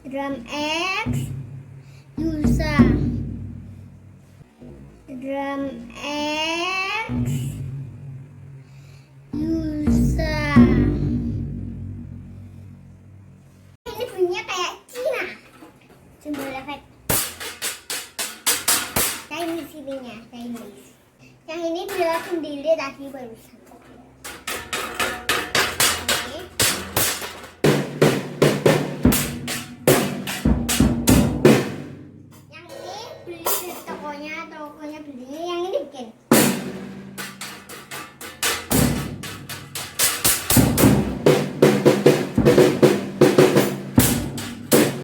Drum X, Yusa. Drum X, Yusa. Ini bunyinya kayak Cina. Cymbal FX. Chinese ininya, Chinese. Yang ini beliau sendiri tadi barusan. Tokonya belinya